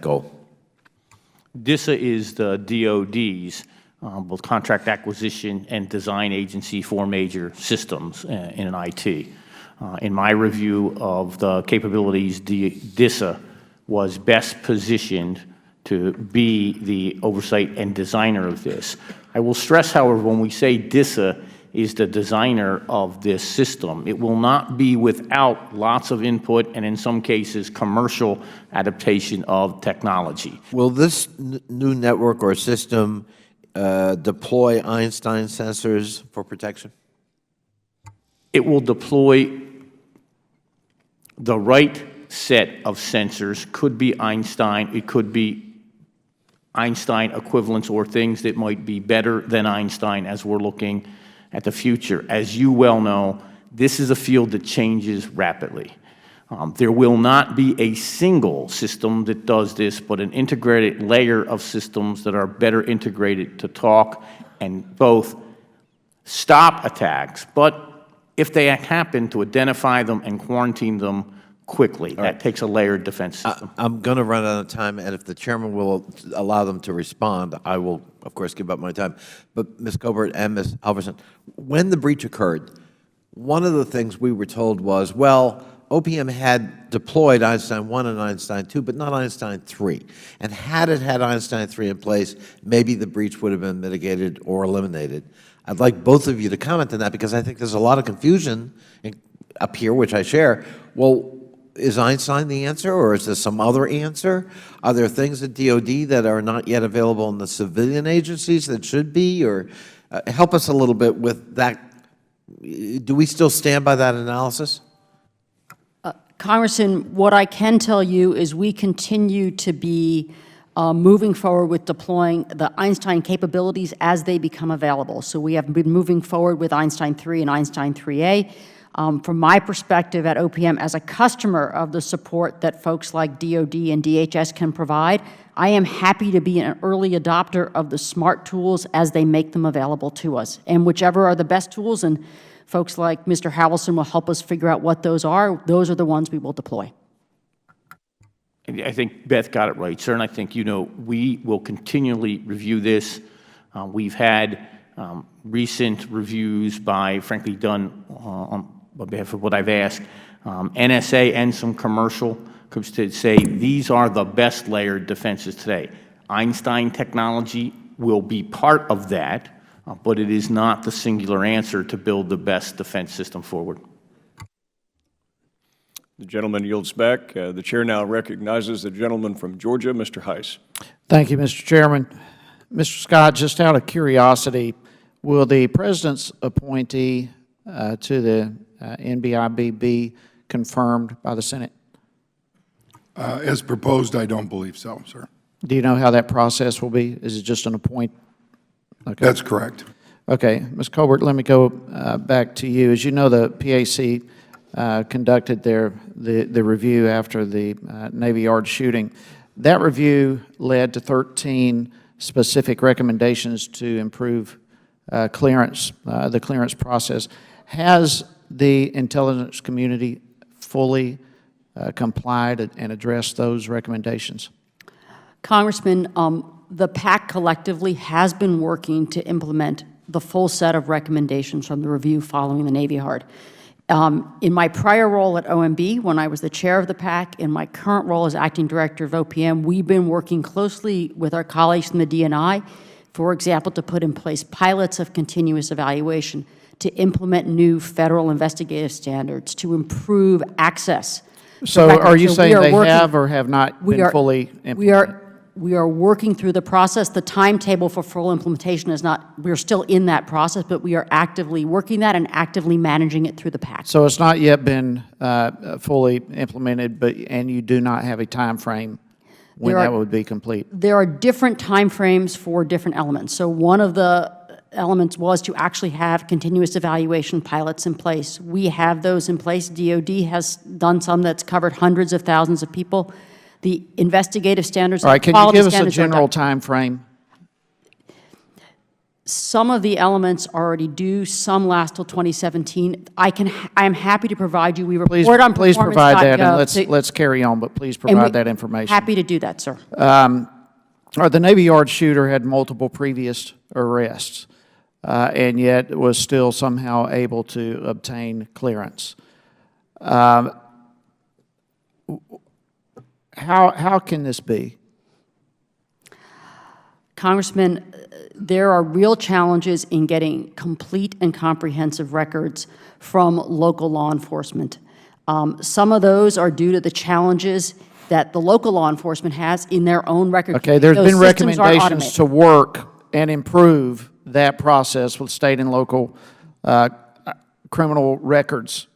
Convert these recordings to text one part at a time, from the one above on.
goal? DISA is the DOD's both contract acquisition and design agency for major systems in an IT. In my review of the capabilities, DISA was best positioned to be the oversight and designer of this. I will stress, however, when we say DISA is the designer of this system, it will not be without lots of input and, in some cases, commercial adaptation of technology. Will this new network or system deploy Einstein sensors for protection? It will deploy the right set of sensors. Could be Einstein, it could be Einstein equivalents or things that might be better than Einstein as we're looking at the future. As you well know, this is a field that changes rapidly. There will not be a single system that does this, but an integrated layer of systems that are better integrated to talk and both stop attacks, but if they happen, to identify them and quarantine them quickly. That takes a layered defense system. I'm going to run out of time, and if the chairman will allow them to respond, I will, of course, give up my time. But Ms. Colbert and Ms. Halverson, when the breach occurred, one of the things we were told was, well, OPM had deployed Einstein 1 and Einstein 2, but not Einstein 3. And had it had Einstein 3 in place, maybe the breach would have been mitigated or eliminated. I'd like both of you to comment on that, because I think there's a lot of confusion up here, which I share. Well, is Einstein the answer, or is there some other answer? Are there things at DOD that are not yet available in the civilian agencies that should be? Or help us a little bit with that. Do we still stand by that analysis? Congressman, what I can tell you is we continue to be moving forward with deploying the Einstein capabilities as they become available. So we have been moving forward with Einstein 3 and Einstein 3A. From my perspective at OPM, as a customer of the support that folks like DOD and DHS can provide, I am happy to be an early adopter of the smart tools as they make them available to us. And whichever are the best tools, and folks like Mr. Halverson will help us figure out what those are the ones we will deploy. I think Beth got it right, sir, and I think, you know, we will continually review this. We've had recent reviews by, frankly, done on behalf of what I've asked, NSA and some commercial groups to say these are the best layered defenses today. Einstein technology will be part of that, but it is not the singular answer to build the best defense system forward. The gentleman yields back. The chair now recognizes the gentleman from Georgia, Mr. Hice. Thank you, Mr. Chairman. Mr. Scott, just out of curiosity, will the President's appointee to the NBIB be confirmed by the Senate? As proposed, I don't believe so, sir. Do you know how that process will be? Is it just an appoint? Okay. That's correct. Okay. Ms. Colbert, let me go back to you. As you know, the PAC conducted the review after the Navy Yard shooting. That review led to 13 specific recommendations to improve clearance, the clearance process. Has the intelligence community fully complied and addressed those recommendations? Congressman, the PAC collectively has been working to implement the full set of recommendations from the review following the Navy Yard. In my prior role at OMB, when I was the chair of the PAC, in my current role as acting director of OPM, we've been working closely with our colleagues in the DNI, for example, to put in place pilots of continuous evaluation, to implement new federal investigative standards, to improve access. So are you saying they have or have not been fully implemented? We are working through the process. The timetable for full implementation is not, we're still in that process, but we are actively working that and actively managing it through the PAC. So it's not yet been fully implemented, and you do not have a time frame when that would be complete? There are different time frames for different elements. So one of the elements was to actually have continuous evaluation pilots in place. We have those in place. DOD has done some that's covered hundreds of thousands of people. The investigative standards. All right, can you give us a general time frame? Some of the elements already do, some last till 2017. I am happy to provide you, we Please, report on please provide that, and performance.gov. let's carry on, but please And we- provide that information. Happy to do that, sir. The Navy Yard shooter had multiple previous arrests, and yet was still somehow able to obtain clearance. How can this be? Congressman, there are real challenges in getting complete and comprehensive records from local law enforcement. Some of those are due to the challenges that the local law enforcement has in their own record. Okay, there's Those been systems aren't recommendations automated. to work and improve that process with state and local criminal records.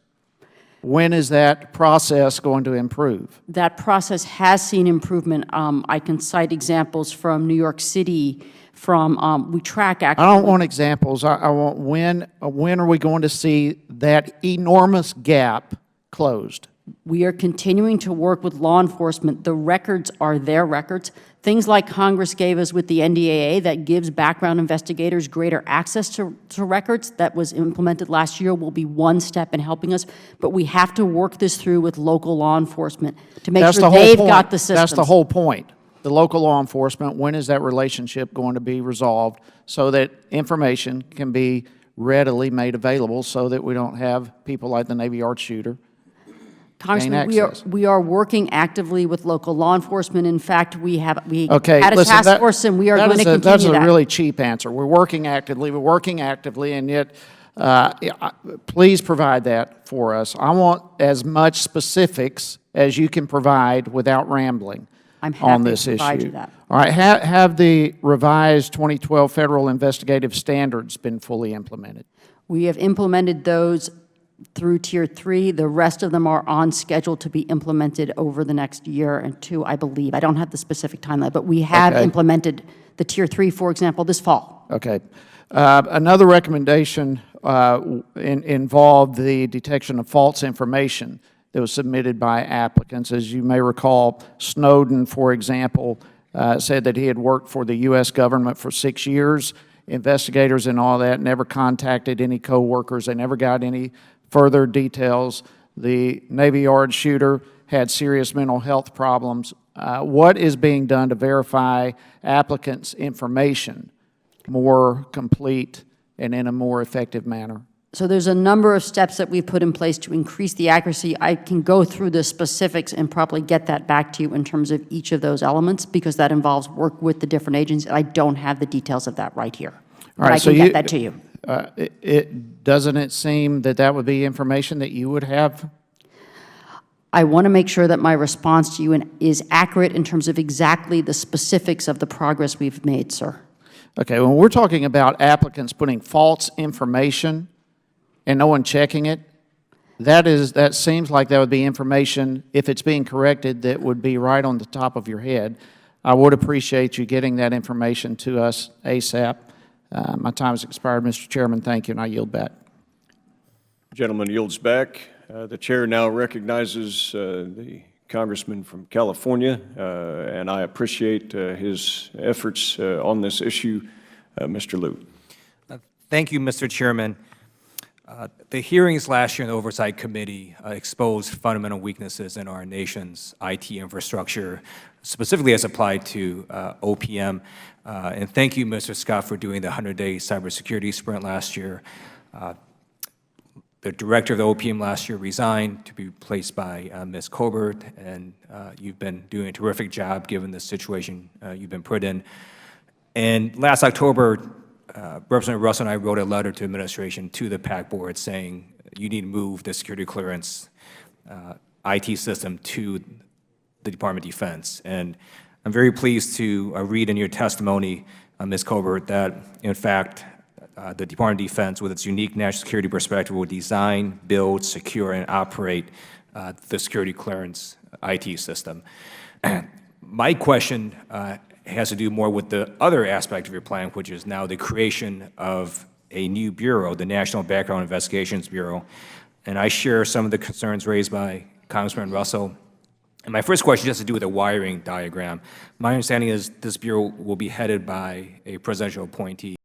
When is that process going to improve? That process has seen improvement. I can cite examples from New York City, from, we track actually. I don't want examples. I want when are we going to see that enormous gap closed? We are continuing to work with law enforcement. The records are their records. Things like Congress gave us with the NDAA that gives background investigators greater access to records that was implemented last year will be one step in helping us. But we have to work this through with local law enforcement to make sure they've got the systems. That's the whole point. The local law enforcement, when is that relationship going to be resolved so that information can be readily made available so that we don't have people like the Navy Yard shooter Congressman, access? we are working actively with local law enforcement. In fact, we Okay, had a listen, task force, and we are going to continue That's a that. really cheap answer. We're working actively, and yet, please provide that for us. I want as much specifics as you can provide without rambling I'm on happy to this provide issue. you that. All right, have the revised 2012 federal investigative standards been fully implemented? We have implemented those through Tier 3. The rest of them are on schedule to be implemented over the next year and two, I believe. I don't have the specific timeline, but we have Okay. implemented the Tier 3, for example, this fall. Okay. Another recommendation involved the detection of false information that was submitted by applicants. As you may recall, Snowden, for example, said that he had worked for the U.S. government for 6 years. Investigators and all that never contacted any coworkers. They never got any further details. The Navy Yard shooter had serious mental health problems. What is being done to verify applicants' information more complete and in a more effective manner? So there's a number of steps that we've put in place to increase the accuracy. I can go through the specifics and probably get that back to you in terms of each of those elements, because that involves work with the different agencies. I don't have the details of that right here. But I can get that to you. Doesn't it seem that that would be information that you would have? I want to make sure that my response to you is accurate in terms of exactly the specifics of the progress we've made, sir. Okay, when we're talking about applicants putting false information and no one checking it, that seems like that would be information, if it's being corrected, that would be right on the top of your head. I would appreciate you getting that information to us ASAP. My time has expired, Mr. Chairman. Thank you, and I yield back. Gentleman yields back. The chair now recognizes the congressman from California, and I appreciate his efforts on this issue. Mr. Liu. Thank you, Mr. Chairman. The hearings last year in the Oversight Committee exposed fundamental weaknesses in our nation's IT infrastructure, specifically as applied to OPM. And thank you, Mr. Scott, for doing the 100-day cybersecurity sprint last year. The director of the OPM last year resigned to be replaced by Ms. Colbert, and you've been doing a terrific job given the situation you've been put in. And last October, Representative Russell and I wrote a letter to administration, to the PAC board, saying you need to move the security clearance IT system to the Department of Defense. And I'm very pleased to read in your testimony, Ms. Colbert, that in fact, the Department of Defense, with its unique national security perspective, will design, build, secure, and operate the security clearance IT system. My question has to do more with the other aspect of your plan, which is now the creation of a new bureau, the National Background Investigations Bureau. And I share some of the concerns raised by Congressman Russell. And my first question has to do with the wiring diagram. My understanding is this bureau will be headed by a presidential appointee.